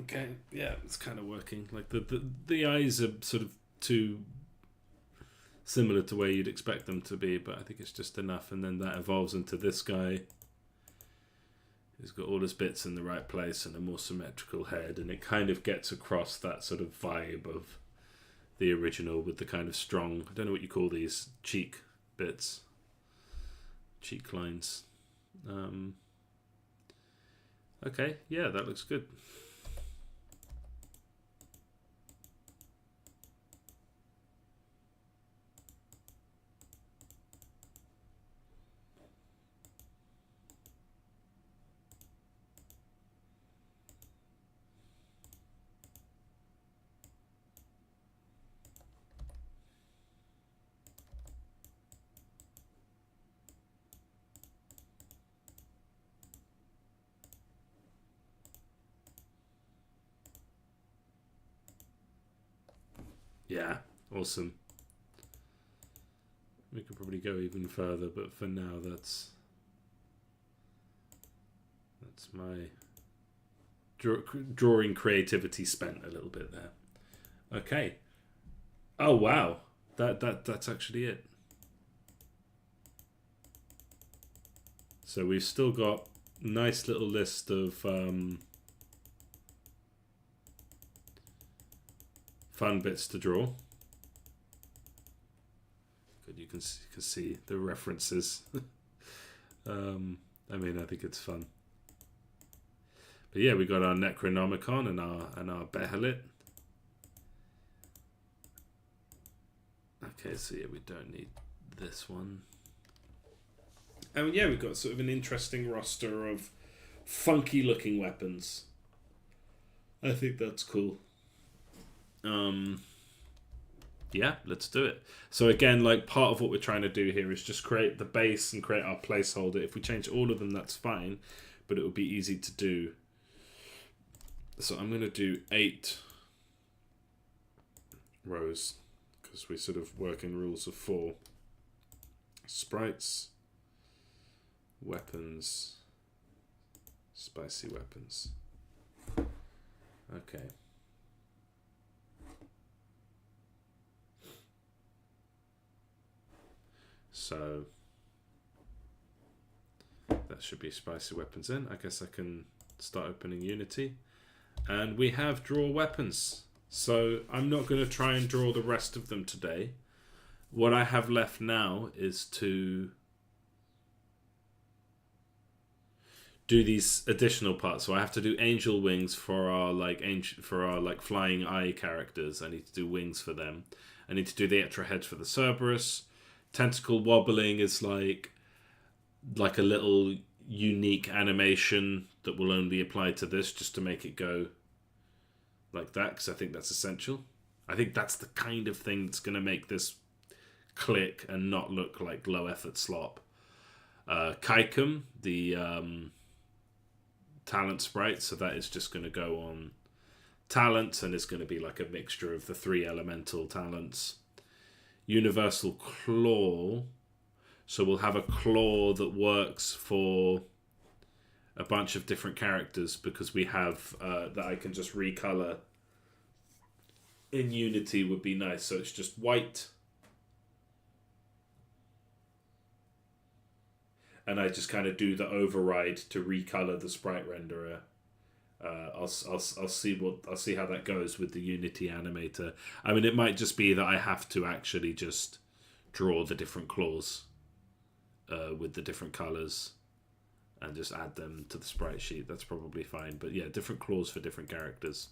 Okay. Yeah, it's kind of working. Like the eyes are sort of too similar to where you'd expect them to be, but I think it's just enough, and then that evolves into this guy. He's got all his bits in the right place and a more symmetrical head, and it kind of gets across that sort of vibe of the original with the kind of strong, I don't know what you call these, cheek bits, cheek lines. Okay, yeah, that looks good. Yeah, awesome. We could probably go even further, but for now, that's my drawing creativity spent a little bit there. Okay. Oh wow, that's actually it. So we've still got a nice little list of fun bits to draw. Good, you can see the references. I mean, I think it's fun. But yeah, we got our Necronomicon and our Behelit. Okay, so yeah, we don't need this one. And yeah, we've got sort of an interesting roster of funky looking weapons. I think that's cool. Yeah, let's do it. So again, like part of what we're trying to do here is just create the base and create our placeholder. If we change all of them, that's fine, but it will be easy to do. So I'm going to do 8 rows because we sort of work in rules of 4. Sprites, weapons, spicy weapons. Okay. So that should be spicy weapons in. I guess I can start opening Unity. And we have draw weapons. So I'm not going to try and draw the rest of them today. What I have left now is to do these additional parts. So I have to do angel wings for our flying eye characters. I need to do wings for them. I need to do the extra heads for the Cerberus. Tentacle wobbling is like a little unique animation that will only apply to this, just to make it go like that, because I think that's essential. I think that's the kind of thing that's going to make this click and not look like low effort slop. Kaikum, the talent sprite, so that is just going to go on talents, and it's going to be like a mixture of the 3 elemental talents. Universal Claw. So we'll have a claw that works for a bunch of different characters because we have that I can just recolor in Unity would be nice. So it's just white. And I just kind of do the override to recolor the sprite renderer. I'll see how that goes with the Unity animator. I mean, it might just be that I have to actually just draw the different claws with the different colors and just add them to the sprite sheet. That's probably fine. But yeah, different claws for different characters.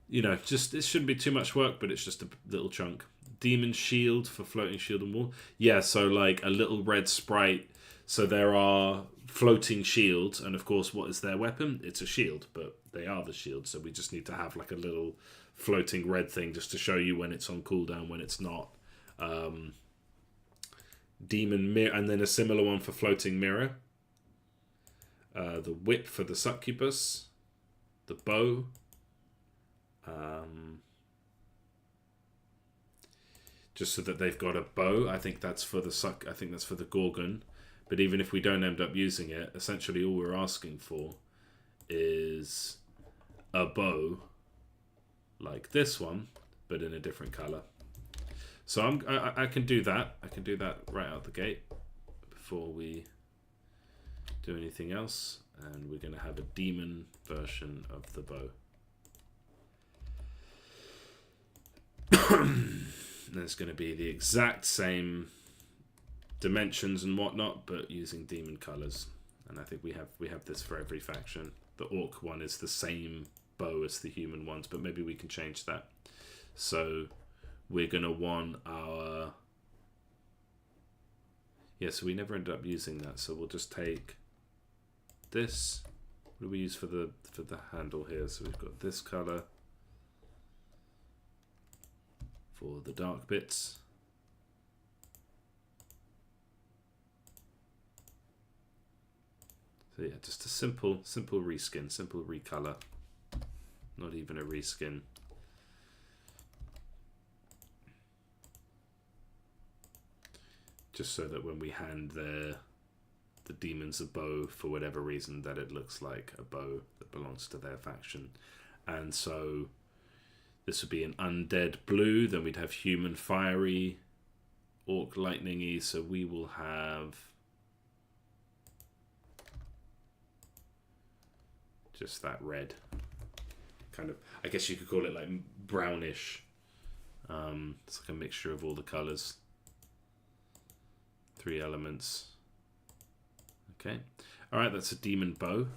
You know, just it shouldn't be too much work, but it's just a little chunk. Demon shield for floating shield and wall. Yeah, so like a little red sprite. So there are floating shields, and of course, what is their weapon? It's a shield, but they are the shield. So we just need to have like a little floating red thing just to show you when it's on cooldown, when it's not. Demon mirror, and then a similar one for floating mirror. The whip for the succubus. The bow. Just so that they've got a bow. I think that's for the Gorgon. But even if we don't end up using it, essentially all we're asking for is a bow like this one, but in a different color. So I can do that. I can do that right out the gate before we do anything else. And we're going to have a demon version of the bow. And it's going to be the exact same dimensions and whatnot, but using demon colors. And I think we have this for every faction. The orc one is the same bow as the human ones, but maybe we can change that. So we're going to want our... Yeah, so we never ended up using that, so we'll just take this. What do we use for the handle here? So we've got this color for the dark bits. So yeah, just a simple reskin, simple recolor. Not even a reskin. Just so that when we hand the demons a bow, for whatever reason, that it looks like a bow that belongs to their faction. And so this would be an undead blue, then we'd have human fiery, orc lightningy, so we will have just that red. Kind of, I guess you could call it like brownish. It's like a mixture of all the colors. 3 elements. Okay. Alright, that's a demon bow.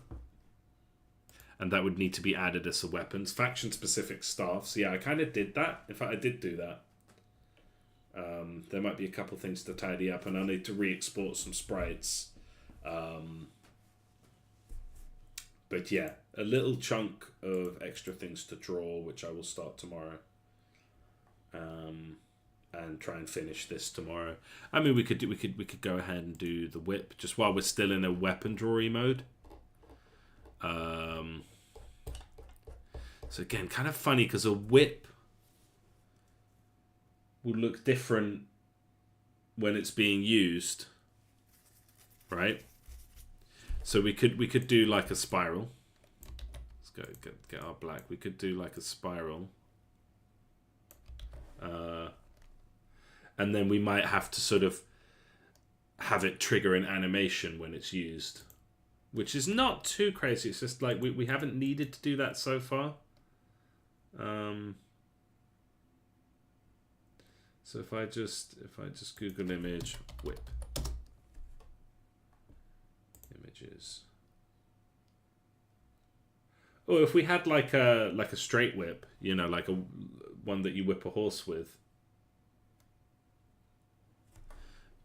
And that would need to be added as a weapons. Faction-specific staffs. Yeah, I kind of did that. In fact, I did do that. There might be a couple things to tidy up, and I'll need to re-export some sprites. But yeah, a little chunk of extra things to draw, which I will start tomorrow. And try and finish this tomorrow. I mean, we could go ahead and do the whip just while we're still in a weapon drawery mode. So again, kind of funny because a whip will look different when it's being used, right? So we could do like a spiral. Let's go get our black. We could do like a spiral. And then we might have to sort of have it trigger an animation when it's used, which is not too crazy. It's just like we haven't needed to do that so far. So if I just Google image whip images. Oh, if we had like a straight whip, you know, like a one that you whip a horse with.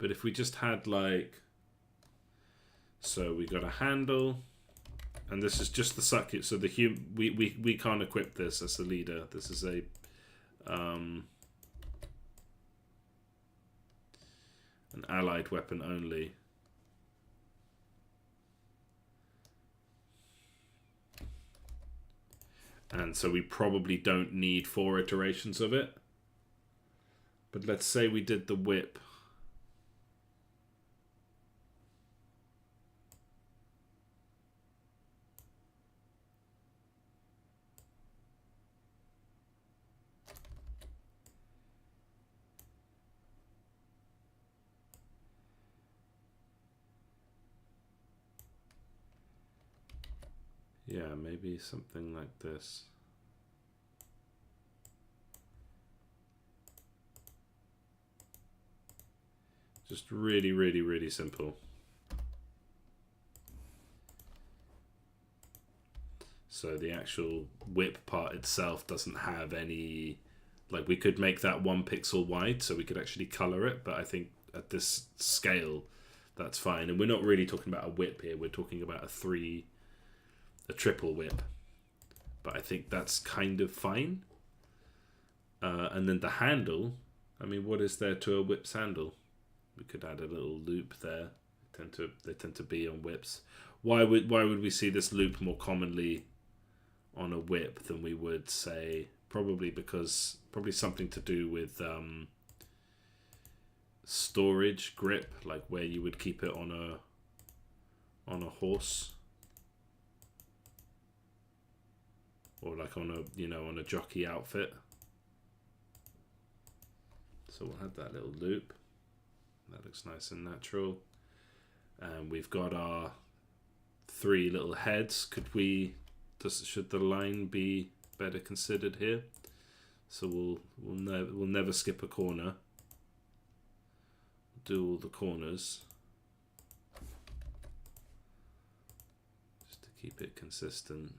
But if we just had like, so we got a handle, and this is just the succubus. So we can't equip this as the leader. This is a an allied weapon only. And so we probably don't need 4 iterations of it. But let's say we did the whip. Yeah, maybe something like this. Just really, really, really simple. So the actual whip part itself doesn't have any, like we could make that 1 pixel wide so we could actually color it, but I think at this scale that's fine. And we're not really talking about a whip here, we're talking about a triple whip. But I think that's kind of fine. And then the handle, I mean, what is there to a whip's handle? We could add a little loop there. They tend to be on whips. Why would we see this loop more commonly on a whip than we would say? Probably something to do with storage grip, like where you would keep it on a horse, or like on a jockey outfit. So we'll have that little loop. That looks nice and natural. And we've got our 3 little heads. Should the line be better considered here? So we'll never skip a corner. Do all the corners just to keep it consistent.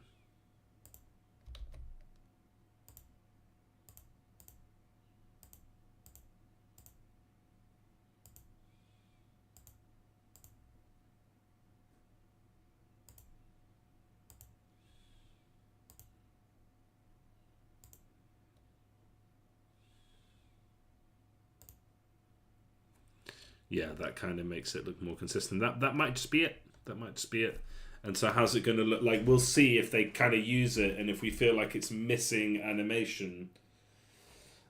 Yeah, that kind of makes it look more consistent. That might just be it. That might just be it. And so how's it going to look like? We'll see if they kind of use it, and if we feel like it's missing animation,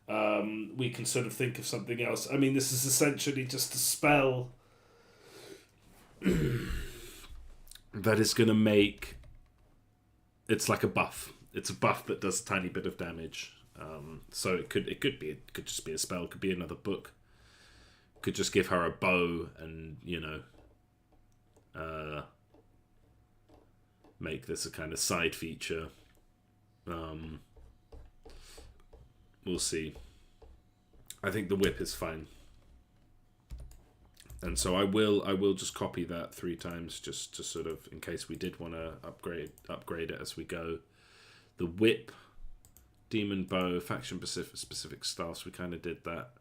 we can sort of think of something else. I mean, this is essentially just a spell that is going to make... It's like a buff. It's a buff that does a tiny bit of damage. So it could just be a spell. It could be another book. Could just give her a bow and, make this a kind of side feature. We'll see. I think the whip is fine. And so I will just copy that 3 times just to sort of, in case we did want to upgrade it as we go. The whip, demon bow, faction specific staffs, we kind of did that.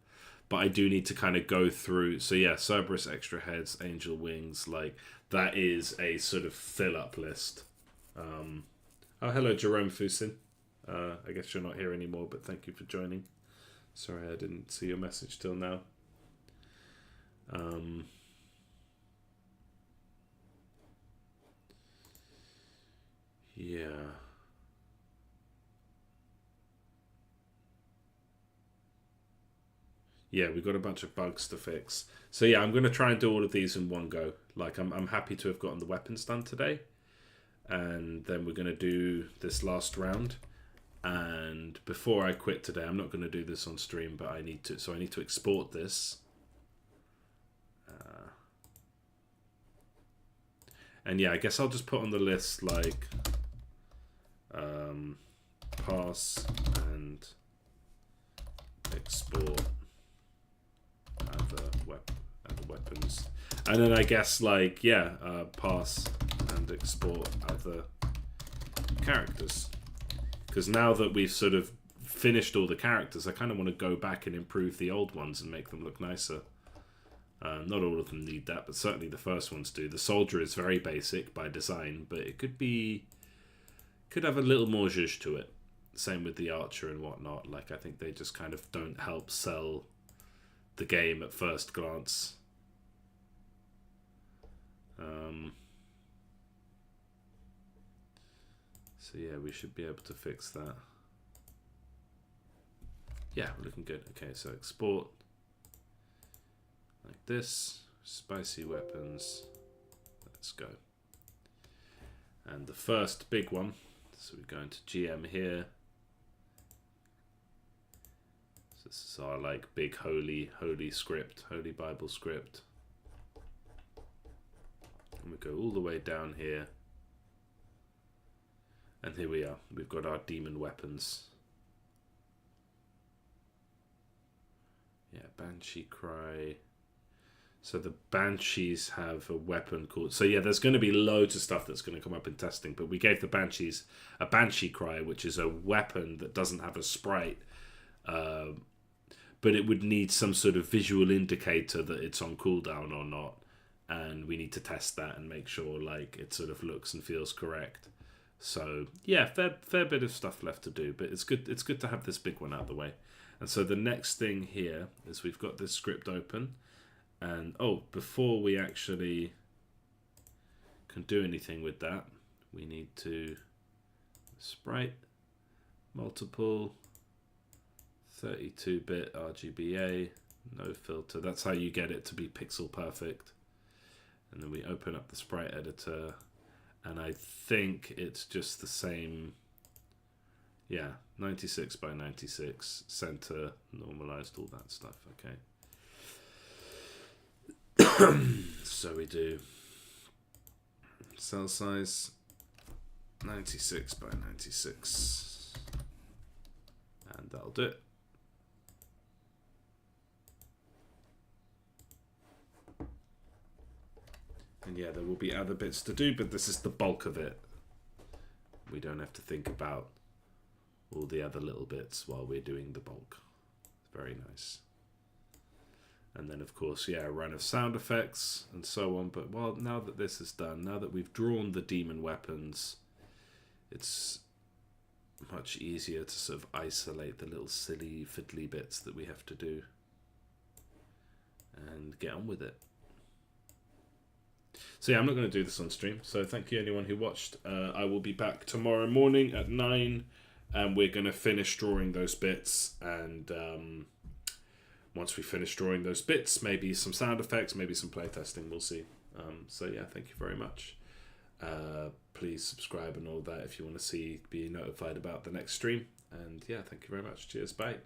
But I do need to kind of go through. So yeah, Cerberus extra heads, angel wings, like that is a sort of fill up list. Oh, hello, Jerome Fusin. I guess you're not here anymore, but thank you for joining. Sorry, I didn't see your message till now. Yeah. Yeah, we've got a bunch of bugs to fix. So yeah, I'm going to try and do all of these in one go. Like, I'm happy to have gotten the weapons done today. And then we're going to do this last round. And before I quit today, I'm not going to do this on stream, but I need to. So I need to export this. And yeah, I guess I'll just put on the list, like, pass and export other weapons, and then I guess, like, yeah, pass and export other characters, because now that we've sort of finished all the characters, I kind of want to go back and improve the old ones and make them look nicer. Not all of them need that, but certainly the first ones do. The soldier is very basic by design, but it could have a little more zhuzh to it. Same with the archer and whatnot. Like, I think they just kind of don't help sell the game at first glance. So yeah, we should be able to fix that. Yeah, we're looking good. Okay, so export like this. Spicy weapons. Let's go. And the first big one. So we go into GM here. So this is our, like, big holy script, holy Bible script. And we go all the way down here. And here we are. We've got our demon weapons. Yeah, Banshee Cry. So the Banshees have a weapon called... So yeah, there's going to be loads of stuff that's going to come up in testing, but we gave the Banshees a Banshee Cry, which is a weapon that doesn't have a sprite, but it would need some sort of visual indicator that it's on cooldown or not, and we need to test that and make sure like it sort of looks and feels correct. So yeah, fair bit of stuff left to do, but it's good to have this big one out of the way. And so the next thing here is we've got this script open, and before we actually can do anything with that, we need to sprite multiple 32-bit RGBA, no filter. That's how you get it to be pixel perfect. And then we open up the sprite editor, and I think it's just the same. Yeah, 96 by 96, center, normalized, all that stuff. Okay. So we do cell size 96 by 96, and that'll do it. And yeah, there will be other bits to do, but this is the bulk of it. We don't have to think about all the other little bits while we're doing the bulk. It's very nice. And then, of course, yeah, a run of sound effects and so on. But, well, now that this is done, now that we've drawn the demon weapons, it's much easier to sort of isolate the little silly, fiddly bits that we have to do and get on with it. So, yeah, I'm not going to do this on stream. So, thank you, anyone who watched. I will be back tomorrow morning at 9, and we're going to finish drawing those bits, and once we finish drawing those bits, maybe some sound effects, maybe some playtesting, we'll see. So yeah, thank you very much. Please subscribe and all that if you want to be notified about the next stream. And yeah, thank you very much. Cheers, bye.